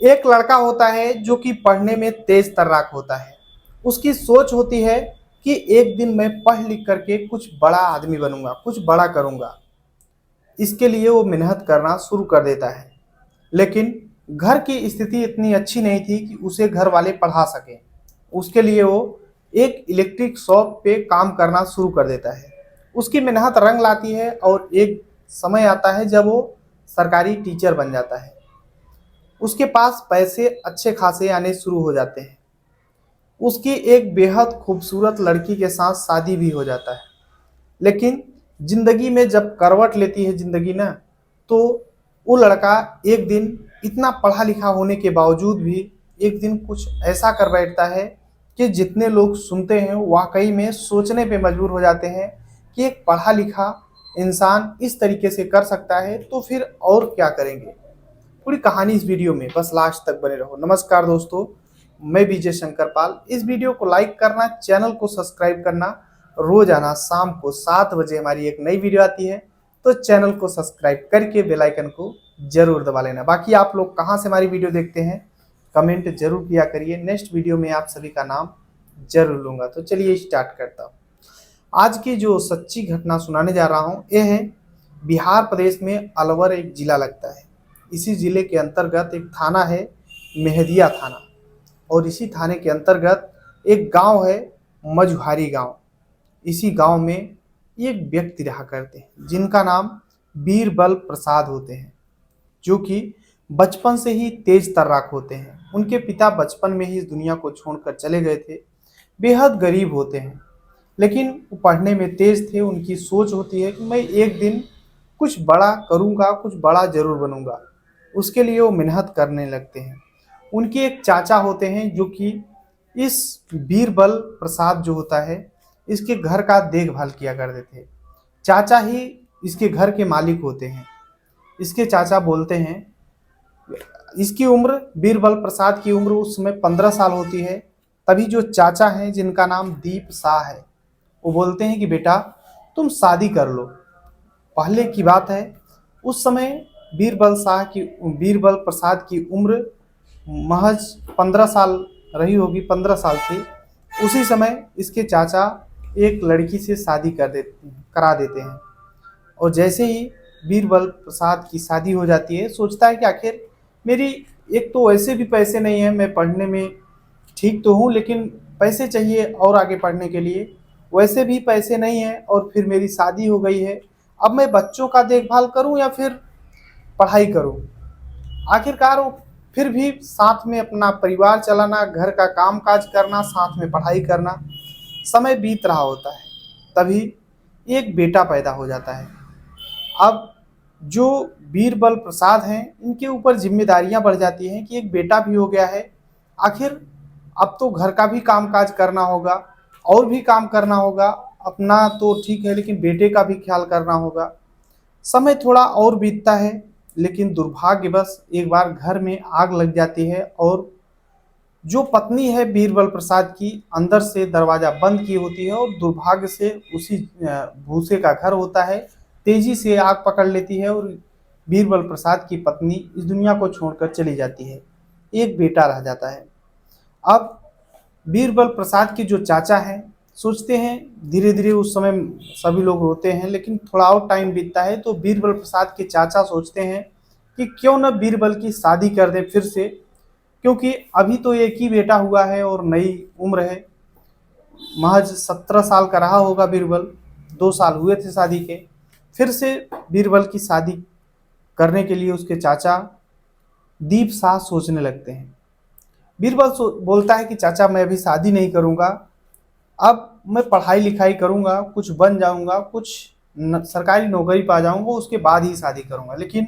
एक लड़का होता है जो कि पढ़ने में तेज तर्राक होता है। उसकी सोच होती है कि एक दिन मैं पढ़ लिख करके कुछ बड़ा आदमी बनूंगा, कुछ बड़ा करूंगा। इसके लिए वो मेहनत करना शुरू कर देता है, लेकिन घर की स्थिति इतनी अच्छी नहीं थी कि उसे घर वाले पढ़ा सकें। उसके लिए वो एक इलेक्ट्रिक शॉप पे काम करना शुरू कर देता है। उसकी मेहनत रंग लाती है और एक समय आता है जब वो सरकारी टीचर बन जाता है। उसके पास पैसे अच्छे खासे आने शुरू हो जाते हैं। उसकी एक बेहद खूबसूरत लड़की के साथ शादी भी हो जाता है। लेकिन जिंदगी में जब करवट लेती है जिंदगी ना, तो वो लड़का एक दिन इतना पढ़ा लिखा होने के बावजूद भी एक दिन कुछ ऐसा कर बैठता है कि जितने लोग सुनते हैं वाकई में सोचने पे मजबूर हो जाते हैं कि एक पढ़ा लिखा इंसान इस तरीके से कर सकता है, तो फिर और क्या करेंगे। पूरी कहानी इस वीडियो में, बस लास्ट तक बने रहो। नमस्कार दोस्तों, मैं विजय शंकर पाल। इस वीडियो को लाइक करना, चैनल को सब्सक्राइब करना। रोजाना शाम को 7 बजे हमारी एक नई वीडियो आती है, तो चैनल को सब्सक्राइब करके बेल आइकन को जरूर दबा लेना। बाकी आप लोग कहाँ से हमारी वीडियो देखते हैं कमेंट जरूर किया करिए। नेक्स्ट वीडियो में आप सभी का नाम जरूर लूंगा। तो चलिए स्टार्ट करता हूँ। आज की जो सच्ची घटना सुनाने जा रहा हूँ ये है बिहार प्रदेश में अलवर एक जिला लगता है। इसी जिले के अंतर्गत एक थाना है, मेहदिया थाना। और इसी थाने के अंतर्गत एक गांव है, मझुहारी गांव। इसी गांव में एक व्यक्ति रहा करते हैं जिनका नाम बीरबल प्रसाद होते हैं, जो कि बचपन से ही तेज तर्राक होते हैं। उनके पिता बचपन में ही इस दुनिया को छोड़कर चले गए थे। बेहद गरीब होते हैं, लेकिन वो पढ़ने में तेज थे। उनकी सोच होती है कि मैं एक दिन कुछ बड़ा करूँगा, कुछ बड़ा जरूर बनूंगा। उसके लिए वो मेहनत करने लगते हैं। उनके एक चाचा होते हैं जो कि इस बीरबल प्रसाद जो होता है इसके घर का देखभाल किया करते थे। चाचा ही इसके घर के मालिक होते हैं। इसके चाचा बोलते हैं, इसकी उम्र, बीरबल प्रसाद की उम्र उस समय 15 साल होती है। तभी जो चाचा हैं जिनका नाम दीप शाह है, वो बोलते हैं कि बेटा तुम शादी कर लो। पहले की बात है, उस समय बीरबल प्रसाद की उम्र महज 15 साल रही होगी, 15 साल थी। उसी समय इसके चाचा एक लड़की से शादी करा देते हैं। और जैसे ही बीरबल प्रसाद की शादी हो जाती है, सोचता है कि आखिर मेरी, एक तो वैसे भी पैसे नहीं है, मैं पढ़ने में ठीक तो हूँ लेकिन पैसे चाहिए और आगे पढ़ने के लिए। वैसे भी पैसे नहीं है और फिर मेरी शादी हो गई है। अब मैं बच्चों का देखभाल करूँ या फिर पढ़ाई करूँ। आखिरकार वो फिर भी साथ में अपना परिवार चलाना, घर का काम काज करना, साथ में पढ़ाई करना। समय बीत रहा होता है, तभी एक बेटा पैदा हो जाता है। अब जो बीरबल प्रसाद हैं इनके ऊपर जिम्मेदारियां बढ़ जाती हैं कि एक बेटा भी हो गया है। आखिर अब तो घर का भी काम काज करना होगा और भी काम करना होगा। अपना तो ठीक है लेकिन बेटे का भी ख्याल करना होगा। समय थोड़ा और बीतता है, लेकिन दुर्भाग्यवश एक बार घर में आग लग जाती है और जो पत्नी है बीरबल प्रसाद की अंदर से दरवाजा बंद की होती है और दुर्भाग्य से उसी भूसे का घर होता है, तेजी से आग पकड़ लेती है और बीरबल प्रसाद की पत्नी इस दुनिया को छोड़कर चली जाती है। एक बेटा रह जाता है। अब बीरबल प्रसाद के जो चाचा हैं सोचते हैं, धीरे धीरे उस समय सभी लोग रोते हैं, लेकिन थोड़ा और टाइम बीतता है तो बीरबल प्रसाद के चाचा सोचते हैं कि क्यों न बीरबल की शादी कर दे फिर से, क्योंकि अभी तो एक ही बेटा हुआ है और नई उम्र है। महज 17 साल का रहा होगा बीरबल, 2 साल हुए थे शादी के। फिर से बीरबल की शादी करने के लिए उसके चाचा दीप शाह सोचने लगते हैं। बीरबल बोलता है कि चाचा मैं अभी शादी नहीं करूँगा, अब मैं पढ़ाई लिखाई करूँगा, कुछ बन जाऊँगा, कुछ सरकारी नौकरी पा जाऊँगा, उसके बाद ही शादी करूँगा। लेकिन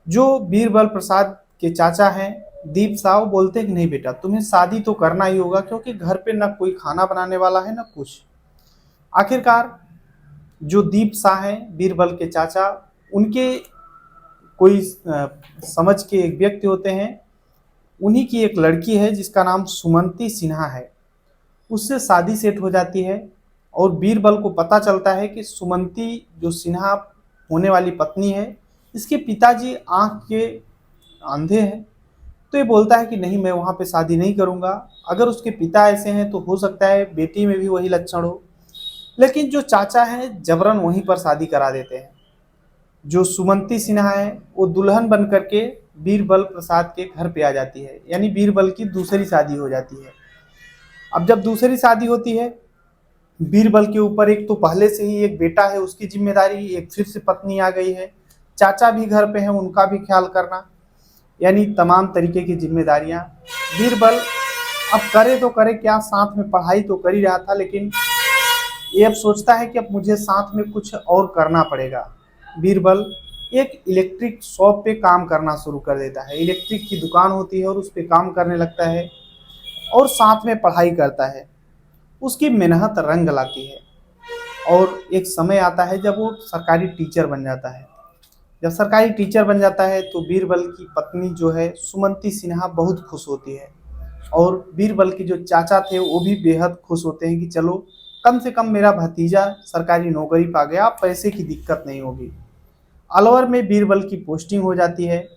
जो बीरबल प्रसाद के चाचा हैं दीप साहब बोलते हैं कि नहीं बेटा, तुम्हें शादी तो करना ही होगा, क्योंकि घर पे ना कोई खाना बनाने वाला है ना कुछ। आखिरकार जो दीप शाह हैं बीरबल के चाचा, उनके कोई समझ के एक व्यक्ति होते हैं। उन्हीं की एक लड़की है जिसका नाम सुमंती सिन्हा है, उससे शादी सेट हो जाती है। और बीरबल को पता चलता है कि सुमंती जो सिन्हा होने वाली पत्नी है, इसके पिताजी आंख के अंधे हैं। तो ये बोलता है कि नहीं, मैं वहाँ पे शादी नहीं करूँगा। अगर उसके पिता ऐसे हैं तो हो सकता है बेटी में भी वही लक्षण हो। लेकिन जो चाचा हैं जबरन वहीं पर शादी करा देते हैं। जो सुमंती सिन्हा है वो दुल्हन बन करके बीरबल प्रसाद के घर पे आ जाती है, यानी बीरबल की दूसरी शादी हो जाती है। अब जब दूसरी शादी होती है, बीरबल के ऊपर एक तो पहले से ही एक बेटा है, उसकी जिम्मेदारी, एक फिर से पत्नी आ गई है, चाचा भी घर पे हैं, उनका भी ख्याल करना, यानी तमाम तरीके की जिम्मेदारियां। बीरबल अब करे तो करे क्या, साथ में पढ़ाई तो कर ही रहा था, लेकिन ये अब सोचता है कि अब मुझे साथ में कुछ और करना पड़ेगा। बीरबल एक इलेक्ट्रिक शॉप पे काम करना शुरू कर देता है। इलेक्ट्रिक की दुकान होती है और उस पे काम करने लगता है और साथ में पढ़ाई करता है। उसकी मेहनत रंग लाती है और एक समय आता है जब वो सरकारी टीचर बन जाता है। जब सरकारी टीचर बन जाता है तो बीरबल की पत्नी जो है सुमंती सिन्हा बहुत खुश होती है और बीरबल के जो चाचा थे वो भी बेहद खुश होते हैं कि चलो कम से कम मेरा भतीजा सरकारी नौकरी पा गया, पैसे की दिक्कत नहीं होगी। अलवर में बीरबल की पोस्टिंग हो जाती है।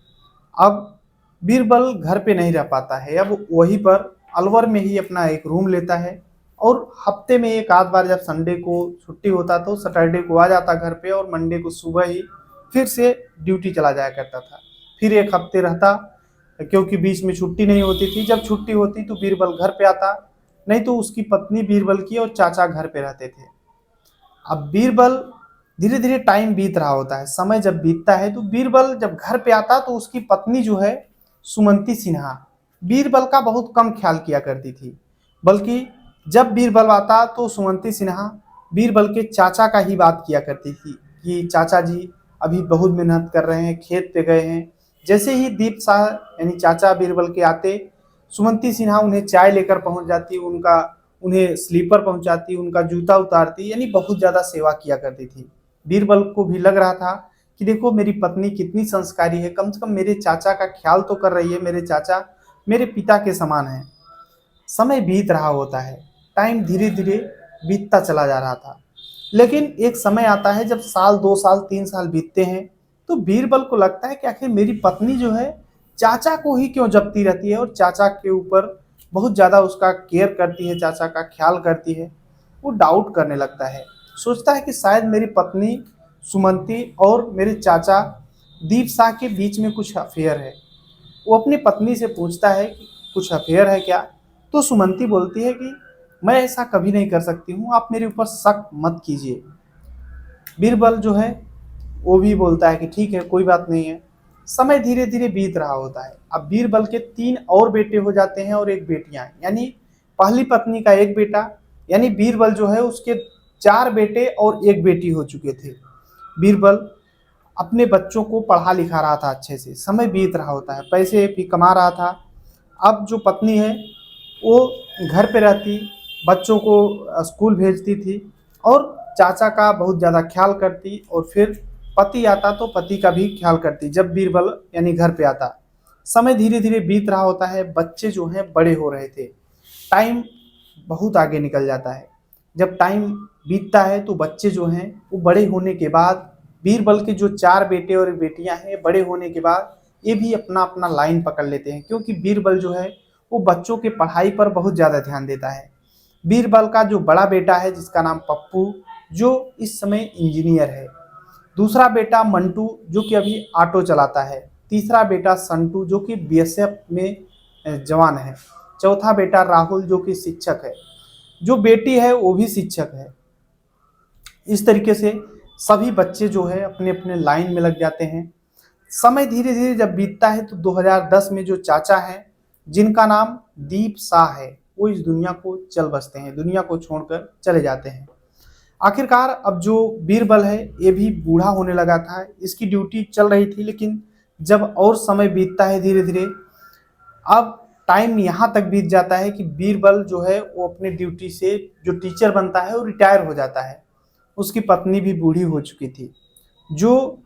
अब बीरबल घर पे नहीं रह पाता है, अब वहीं पर अलवर में ही अपना एक रूम लेता है और हफ्ते में एक आध बार जब संडे को छुट्टी होता तो सैटरडे को आ जाता घर पे और मंडे को सुबह ही फिर से ड्यूटी चला जाया करता था। फिर एक हफ्ते रहता, क्योंकि बीच में छुट्टी नहीं होती थी। जब छुट्टी होती तो बीरबल घर पे आता, नहीं तो उसकी पत्नी बीरबल की और चाचा घर पे रहते थे। अब बीरबल धीरे धीरे टाइम बीत रहा होता है, समय जब बीतता है तो बीरबल जब घर पे आता तो उसकी पत्नी जो है सुमंती सिन्हा बीरबल का बहुत कम ख्याल किया करती थी, बल्कि जब बीरबल आता तो सुमंती सिन्हा बीरबल के चाचा का ही बात किया करती थी कि चाचा जी अभी बहुत मेहनत कर रहे हैं, खेत पे गए हैं। जैसे ही दीप शाह यानी चाचा बीरबल के आते, सुमंती सिन्हा उन्हें चाय लेकर पहुंच जाती, उनका उन्हें स्लीपर पहुंचाती, उनका जूता उतारती, यानी बहुत ज़्यादा सेवा किया करती थी। बीरबल को भी लग रहा था कि देखो मेरी पत्नी कितनी संस्कारी है, कम से कम मेरे चाचा का ख्याल तो कर रही है, मेरे चाचा मेरे पिता के समान हैं। समय बीत रहा होता है, टाइम धीरे धीरे बीतता चला जा रहा था। लेकिन एक समय आता है जब साल 2 साल 3 साल बीतते हैं तो बीरबल को लगता है कि आखिर मेरी पत्नी जो है चाचा को ही क्यों जपती रहती है और चाचा के ऊपर बहुत ज़्यादा उसका केयर करती है, चाचा का ख्याल करती है। वो डाउट करने लगता है, सोचता है कि शायद मेरी पत्नी सुमंती और मेरे चाचा दीप शाह के बीच में कुछ अफेयर है। वो अपनी पत्नी से पूछता है कि कुछ अफेयर है क्या? तो सुमंती बोलती है कि मैं ऐसा कभी नहीं कर सकती हूँ, आप मेरे ऊपर शक मत कीजिए। बीरबल जो है वो भी बोलता है कि ठीक है, कोई बात नहीं है। समय धीरे धीरे बीत रहा होता है। अब बीरबल के 3 और बेटे हो जाते हैं और एक बेटियां, यानी पहली पत्नी का एक बेटा, यानी बीरबल जो है उसके 4 बेटे और एक बेटी हो चुके थे। बीरबल अपने बच्चों को पढ़ा लिखा रहा था अच्छे से, समय बीत रहा होता है, पैसे भी कमा रहा था। अब जो पत्नी है वो घर पे रहती, बच्चों को स्कूल भेजती थी और चाचा का बहुत ज़्यादा ख्याल करती, और फिर पति आता तो पति का भी ख्याल करती जब बीरबल यानी घर पे आता। समय धीरे धीरे बीत रहा होता है, बच्चे जो हैं बड़े हो रहे थे, टाइम बहुत आगे निकल जाता है। जब टाइम बीतता है तो बच्चे जो हैं वो बड़े होने के बाद, बीरबल के जो 4 बेटे और बेटियां हैं बड़े होने के बाद ये भी अपना अपना लाइन पकड़ लेते हैं, क्योंकि बीरबल जो है वो बच्चों के पढ़ाई पर बहुत ज़्यादा ध्यान देता है। बीरबल का जो बड़ा बेटा है जिसका नाम पप्पू, जो इस समय इंजीनियर है। दूसरा बेटा मंटू जो कि अभी ऑटो चलाता है। तीसरा बेटा संटू जो कि बीएसएफ में जवान है। चौथा बेटा राहुल जो कि शिक्षक है। जो बेटी है वो भी शिक्षक है। इस तरीके से सभी बच्चे जो है अपने अपने लाइन में लग जाते हैं। समय धीरे धीरे जब बीतता है तो 2010 में जो चाचा हैं जिनका नाम दीप शाह है वो इस दुनिया को चल बसते हैं, दुनिया को छोड़कर चले जाते हैं। आखिरकार अब जो बीरबल है ये भी बूढ़ा होने लगा था, इसकी ड्यूटी चल रही थी, लेकिन जब और समय बीतता है धीरे धीरे, अब टाइम यहाँ तक बीत जाता है कि बीरबल जो है वो अपने ड्यूटी से जो टीचर बनता है वो रिटायर हो जाता है। उसकी पत्नी भी बूढ़ी हो चुकी थी। जो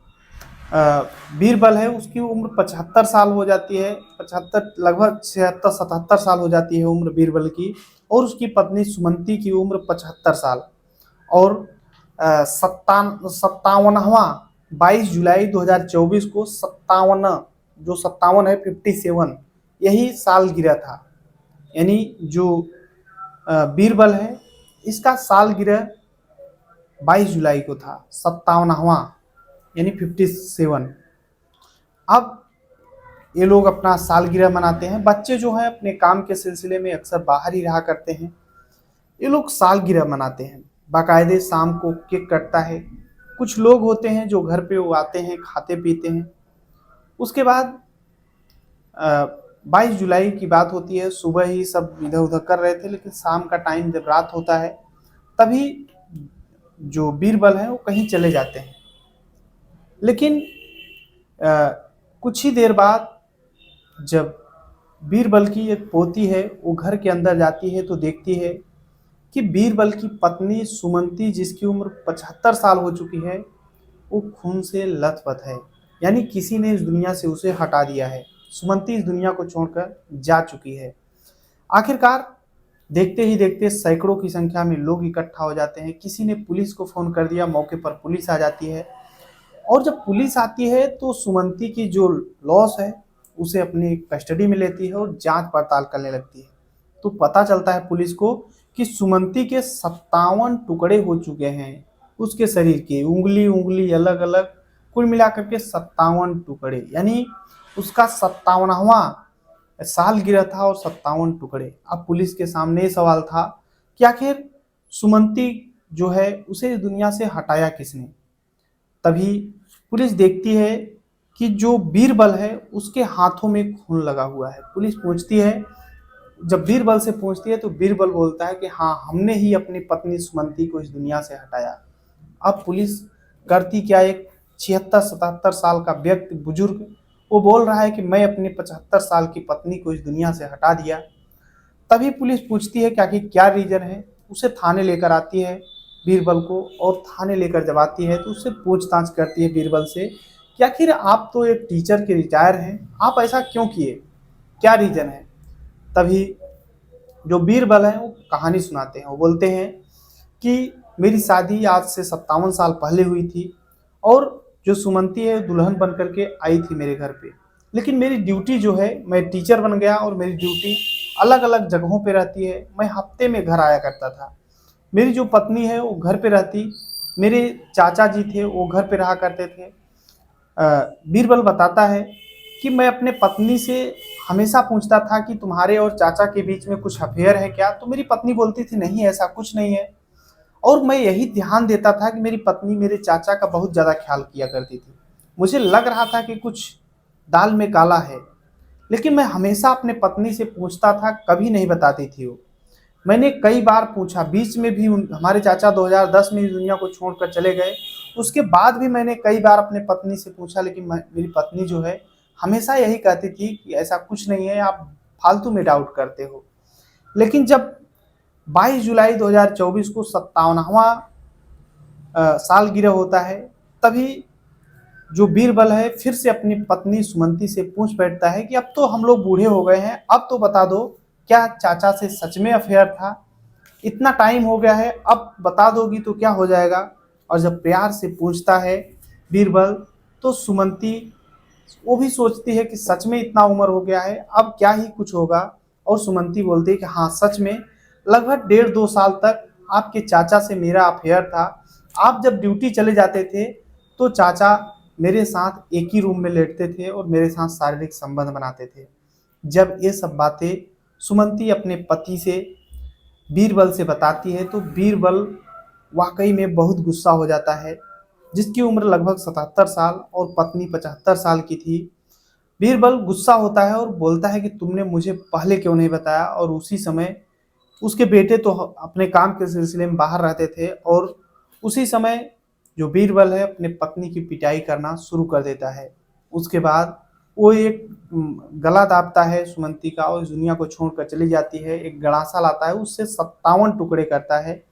बीरबल है उसकी उम्र 75 साल हो जाती है, 75 लगभग 76-77 साल हो जाती है उम्र बीरबल की, और उसकी पत्नी सुमंती की उम्र 75 साल। और 57वां 22 जुलाई 2024 को 57, जो 57 है 57, यही सालगिरह था। यानी जो बीरबल है, इसका सालगिरह 22 जुलाई को था, 57वां, यानी 57। अब ये लोग अपना सालगिरह मनाते हैं। बच्चे जो हैं अपने काम के सिलसिले में अक्सर बाहर ही रहा करते हैं। ये लोग सालगिरह मनाते हैं, बाकायदे शाम को केक कटता है। कुछ लोग होते हैं जो घर पे वो आते हैं, खाते पीते हैं। उसके बाद 22 जुलाई की बात होती है, सुबह ही सब इधर उधर कर रहे थे, लेकिन शाम का टाइम जब रात होता है तभी जो बीरबल हैं वो कहीं चले जाते हैं। लेकिन कुछ ही देर बाद जब बीरबल की एक पोती है वो घर के अंदर जाती है तो देखती है कि बीरबल की पत्नी सुमंती, जिसकी उम्र 75 साल हो चुकी है, वो खून से लथपथ है। यानी किसी ने इस दुनिया से उसे हटा दिया है। सुमंती इस दुनिया को छोड़कर जा चुकी है। आखिरकार देखते ही देखते सैकड़ों की संख्या में लोग इकट्ठा हो जाते हैं। किसी ने पुलिस को फोन कर दिया, मौके पर पुलिस आ जाती है। और जब पुलिस आती है तो सुमंती की जो लॉस है उसे अपनी कस्टडी में लेती है और जांच पड़ताल करने लगती है। तो पता चलता है पुलिस को कि सुमंती के 57 टुकड़े हो चुके हैं। उसके शरीर के उंगली उंगली अलग अलग, कुल मिलाकर के 57 टुकड़े, यानी उसका 57वां सालगिरह था और 57 टुकड़े। अब पुलिस के सामने ये सवाल था कि आखिर सुमंती जो है उसे इस दुनिया से हटाया किसने। तभी पुलिस देखती है कि जो बीरबल है उसके हाथों में खून लगा हुआ है। पुलिस पूछती है, जब बीरबल से पूछती है तो बीरबल बोलता है कि हाँ, हमने ही अपनी पत्नी सुमंती को इस दुनिया से हटाया। अब पुलिस करती क्या, एक 76-77 साल का व्यक्ति, बुजुर्ग, वो बोल रहा है कि मैं अपनी 75 साल की पत्नी को इस दुनिया से हटा दिया। तभी पुलिस पूछती है कि आखिर क्या रीजन है। उसे थाने लेकर आती है बीरबल को, और थाने लेकर जब आती है तो उससे पूछताछ करती है बीरबल से कि आखिर आप तो एक टीचर के रिटायर हैं, आप ऐसा क्यों किए, क्या रीजन है। तभी जो बीरबल हैं वो कहानी सुनाते हैं। वो बोलते हैं कि मेरी शादी आज से 57 साल पहले हुई थी और जो सुमंती है दुल्हन बन करके आई थी मेरे घर पे। लेकिन मेरी ड्यूटी जो है, मैं टीचर बन गया और मेरी ड्यूटी अलग अलग जगहों पे रहती है। मैं हफ्ते में घर आया करता था। मेरी जो पत्नी है वो घर पे रहती, मेरे चाचा जी थे वो घर पे रहा करते थे। बीरबल बताता है कि मैं अपने पत्नी से हमेशा पूछता था कि तुम्हारे और चाचा के बीच में कुछ अफेयर है क्या, तो मेरी पत्नी बोलती थी नहीं, ऐसा कुछ नहीं है। और मैं यही ध्यान देता था कि मेरी पत्नी मेरे चाचा का बहुत ज़्यादा ख्याल किया करती थी। मुझे लग रहा था कि कुछ दाल में काला है, लेकिन मैं हमेशा अपने पत्नी से पूछता था, कभी नहीं बताती थी वो। मैंने कई बार पूछा, बीच में भी हमारे चाचा 2010 में इस दुनिया को छोड़कर चले गए। उसके बाद भी मैंने कई बार अपने पत्नी से पूछा, लेकिन मेरी पत्नी जो है हमेशा यही कहती थी कि ऐसा कुछ नहीं है, आप फालतू में डाउट करते हो। लेकिन जब 22 जुलाई 2024 को 57वां सालगिरह होता है, तभी जो बीरबल है फिर से अपनी पत्नी सुमंती से पूछ बैठता है कि अब तो हम लोग बूढ़े हो गए हैं, अब तो बता दो क्या चाचा से सच में अफेयर था, इतना टाइम हो गया है, अब बता दोगी तो क्या हो जाएगा। और जब प्यार से पूछता है बीरबल तो सुमंती वो भी सोचती है कि सच में इतना उम्र हो गया है, अब क्या ही कुछ होगा। और सुमंती बोलती है कि हाँ सच में, लगभग 1.5-2 साल तक आपके चाचा से मेरा अफेयर था। आप जब ड्यूटी चले जाते थे तो चाचा मेरे साथ एक ही रूम में लेटते थे और मेरे साथ शारीरिक संबंध बनाते थे। जब ये सब बातें सुमंती अपने पति से, बीरबल से बताती है तो बीरबल वाकई में बहुत गुस्सा हो जाता है। जिसकी उम्र लगभग 77 साल और पत्नी 75 साल की थी। बीरबल गुस्सा होता है और बोलता है कि तुमने मुझे पहले क्यों नहीं बताया। और उसी समय उसके बेटे तो अपने काम के सिलसिले में बाहर रहते थे और उसी समय जो बीरबल है अपने पत्नी की पिटाई करना शुरू कर देता है। उसके बाद वो एक गला दाबता है सुमंती का और इस दुनिया को छोड़कर चली जाती है। एक गड़ासा लाता है, उससे 57 टुकड़े करता है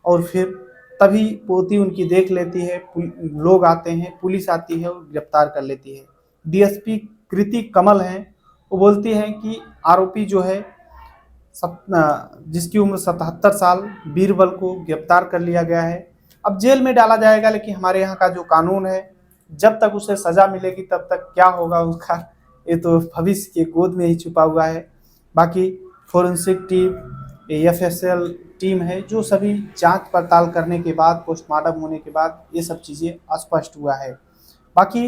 और फिर तभी पोती उनकी देख लेती है। लोग आते हैं, पुलिस आती है और गिरफ्तार कर लेती है। डीएसपी कृति कमल हैं, वो बोलती हैं कि आरोपी जो है जिसकी उम्र 77 साल, बीरबल को गिरफ्तार कर लिया गया है। अब जेल में डाला जाएगा, लेकिन हमारे यहाँ का जो कानून है जब तक उसे सज़ा मिलेगी तब तक क्या होगा उसका ये तो भविष्य के गोद में ही छुपा हुआ है। बाकी फोरेंसिक टीम, एएफएसएल टीम है, जो सभी जांच पड़ताल करने के बाद, पोस्टमार्टम होने के बाद ये सब चीज़ें स्पष्ट हुआ है। बाकी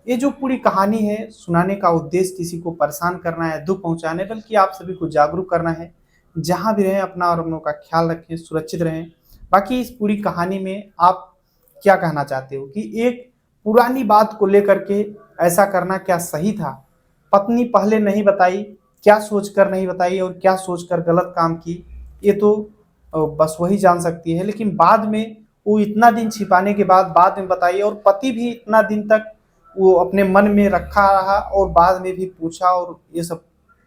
ये जो पूरी कहानी है, सुनाने का उद्देश्य किसी को परेशान करना है, दुख पहुंचाने, बल्कि आप सभी को जागरूक करना है। जहां भी रहें अपना और अपनों का ख्याल रखें, सुरक्षित रहें। बाकी इस पूरी कहानी में आप क्या कहना चाहते हो कि एक पुरानी बात को लेकर के ऐसा करना क्या सही था? पत्नी पहले नहीं बताई, क्या सोचकर नहीं बताई और क्या सोचकर गलत काम की, ये तो बस वही जान सकती है। लेकिन बाद में वो इतना दिन छिपाने के बाद में बताई, और पति भी इतना दिन तक वो अपने मन में रखा रहा और बाद में भी पूछा और ये सब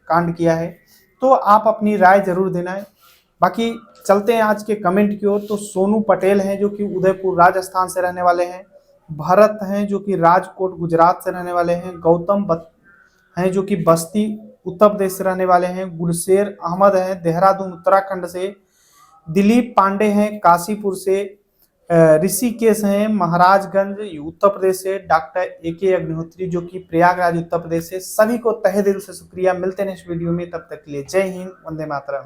कांड किया है। तो आप अपनी राय जरूर देना है। बाकी चलते हैं आज के कमेंट की ओर। तो सोनू पटेल हैं जो कि उदयपुर राजस्थान से रहने वाले हैं, भरत हैं जो कि राजकोट गुजरात से रहने वाले हैं, गौतम हैं जो कि बस्ती उत्तर प्रदेश से रहने वाले हैं, गुरशेर अहमद हैं देहरादून उत्तराखंड से, दिलीप पांडे हैं काशीपुर से, ऋषिकेश हैं महाराजगंज उत्तर प्रदेश से, डॉक्टर AK अग्निहोत्री जो कि प्रयागराज उत्तर प्रदेश से। सभी को तहे दिल से शुक्रिया। मिलते हैं इस वीडियो में, तब तक के लिए जय हिंद, वंदे मातरम।